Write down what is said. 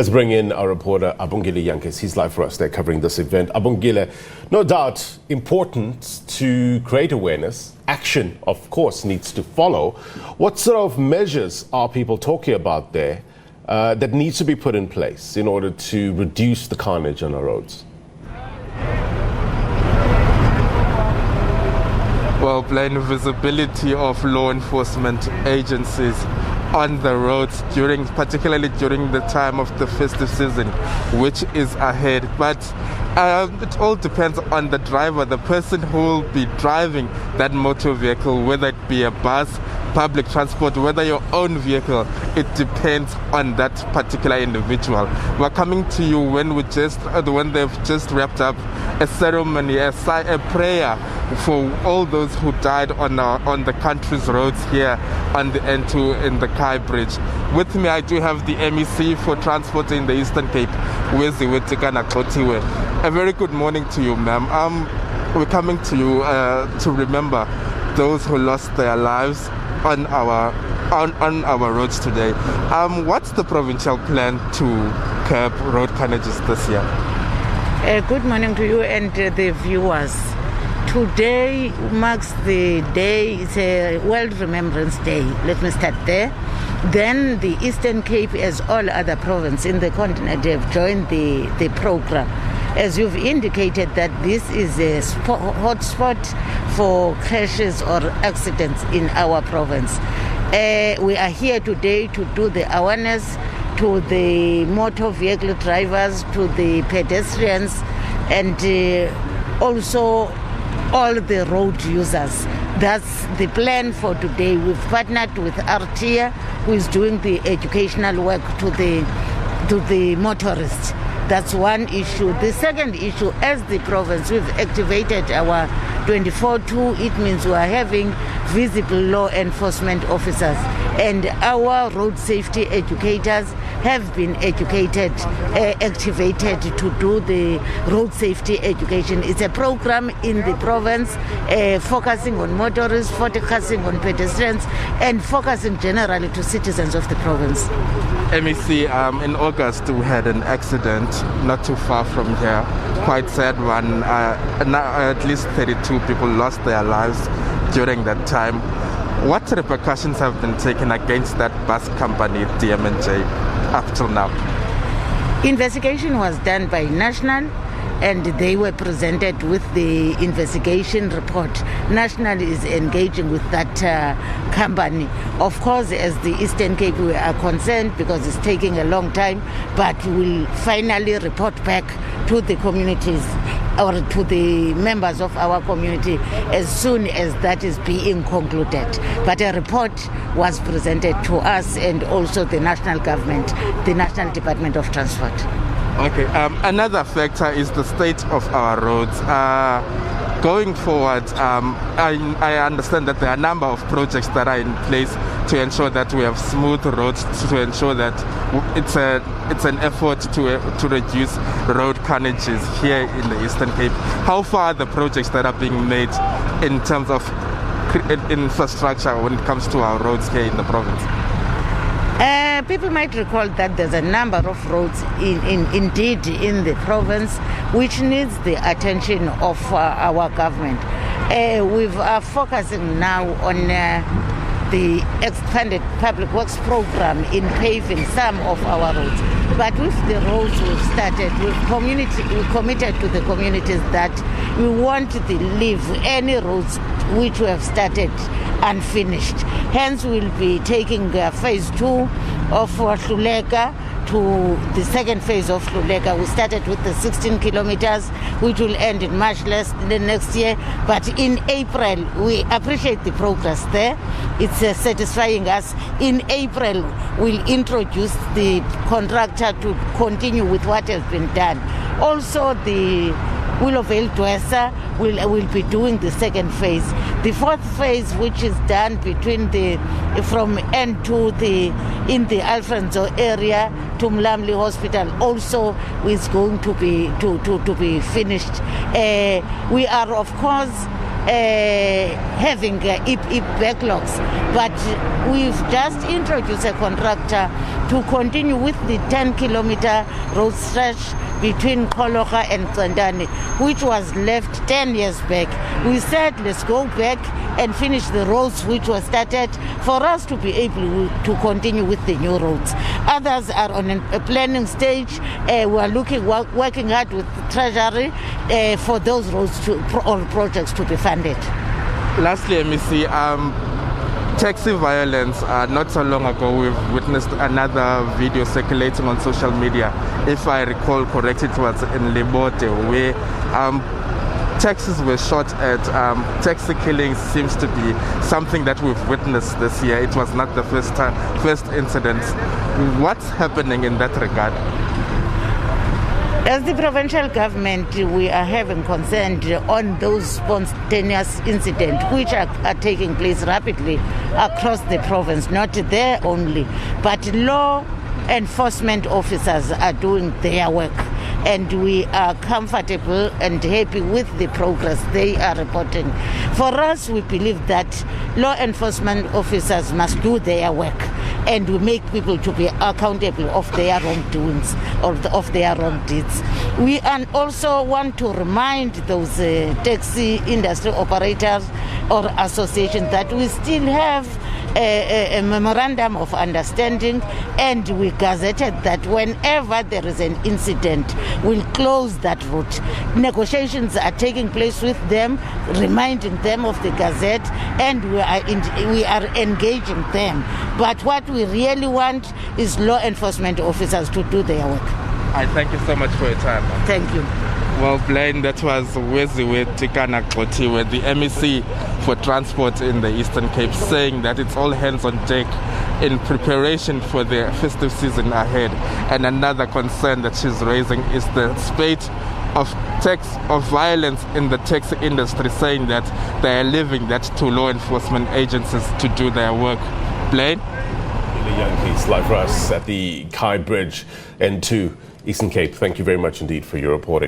Let's bring in our reporter, Abongile Jantjies. He's live for us. They're covering this event. Abongile, no doubt important to create awareness. Action, of course, needs to follow. What sort of measures are people talking about there that needs to be put in place in order to reduce the carnage on our roads? Well, blind visibility of law enforcement agencies on the roads, particularly during the time of the festive season, which is ahead. But it all depends on the driver, the person who will be driving that motor vehicle, whether it be a bus, public transport, whether your own vehicle. It depends on that particular individual. We're coming to you when they've just wrapped up a ceremony, a prayer for all those who died on the country's roads here on the N2 in the Kai Bridge. With me, I do have the MEC for Transport in the Eastern Cape, A very good morning to you, ma'am. We're coming to you to remember those who lost their lives on our roads today. What's the provincial plan to curb road carnages this year? Good morning to you and the viewers. Today marks the day, it's a World Remembrance Day. Let me start there. Then the Eastern Cape, as all other provinces in the continent, have joined the program. As you've indicated that this is a hotspot for crashes or accidents in our province. We are here today to do the awareness to the motor vehicle drivers, to the pedestrians, and also all the road users. That's the plan for today. We've partnered with RTIA, who is doing the educational work to the motorists. That's one issue. The second issue, as the province, we've activated our 24/2. It means we are having visible law enforcement officers, and our road safety educators have been activated to do the road safety education. It's a program in the province focusing on motorists, focusing on pedestrians, and focusing generally to citizens of the province. MEC, in August we had an accident not too far from here, quite sad one. At least 32 people lost their lives during that time. What repercussions have been taken against that bus company, DMJ, up till now? Investigation was done by National, and they were presented with the investigation report. National is engaging with that company. Of course, as the Eastern Cape, we are concerned because it's taking a long time, but we'll finally report back to the communities or to the members of our community as soon as that is being concluded. But a report was presented to us and also the national government, the National Department of Transport. Okay, another factor is the state of our roads. Going forward, I understand that there are a number of projects that are in place to ensure that we have smooth roads, to ensure that it's an effort to reduce road carnages here in the Eastern Cape. How far are the projects that are being made in terms of infrastructure when it comes to our roads here in the province? People might recall that there's a number of roads indeed in the province which needs the attention of our government. We are focusing now on the expanded public works program in paving some of our roads. But with the roads we've started, we've committed to the communities that we won't leave any roads which we have started unfinished. Hence, we'll be taking phase 2 of Hluleka to the second phase of Hluleka. We started with the 16 kilometers, which will end in March the next year. But in April, we appreciate the progress there. It's satisfying us. In April, we'll introduce the contractor to continue with what has been done. Also, the Willowvale Dwesa will be doing the second phase. The fourth phase, which is done from N2 in the Alfonso area to Mlamli Hospital, also is going to be finished. We are, of course, having backlogs. But we've just introduced a contractor to continue with the 10-kilometer road stretch between Kologa and Tsandani, which was left 10 years back. We said, let's go back and finish the roads which were started for us to be able to continue with the new roads. Others are on a planning stage. We are working hard with the Treasury for those roads or projects to be funded. Lastly, MEC, taxi violence. Not so long ago, we've witnessed another video circulating on social media. If I recall correctly, it was in Lebote, where taxis were shot at. Taxi killings seems to be something that we've witnessed this year. It was not the first incident. What's happening in that regard? As the provincial government, we are having concern on those spontaneous incidents which are taking place rapidly across the province, not there only, but law enforcement officers are doing their work, and we are comfortable and happy with the progress they are reporting. For us, we believe that law enforcement officers must do their work, and we make people to be accountable of their wrongdoings or of their wrong deeds. We also want to remind those taxi industry operators or associations that we still have a memorandum of understanding, and we gazetted that whenever there is an incident, we'll close that route. Negotiations are taking place with them, reminding them of the gazette, and we are engaging them. But what we really want is law enforcement officers to do their work. I thank you so much for your time. Thank you. Well, Blaine, that was Weziwe Tikana Kotiwe, the MEC for Transport in the Eastern Cape, saying that it's all hands on deck in preparation for the festive season ahead. And another concern that she's raising is the spate of violence in the taxi industry, saying that they are leaving that to law enforcement agencies to do their work. Blaine? The Jantjies live for us at the Kai Bridge N2, Eastern Cape. Thank you very much indeed for your reporting.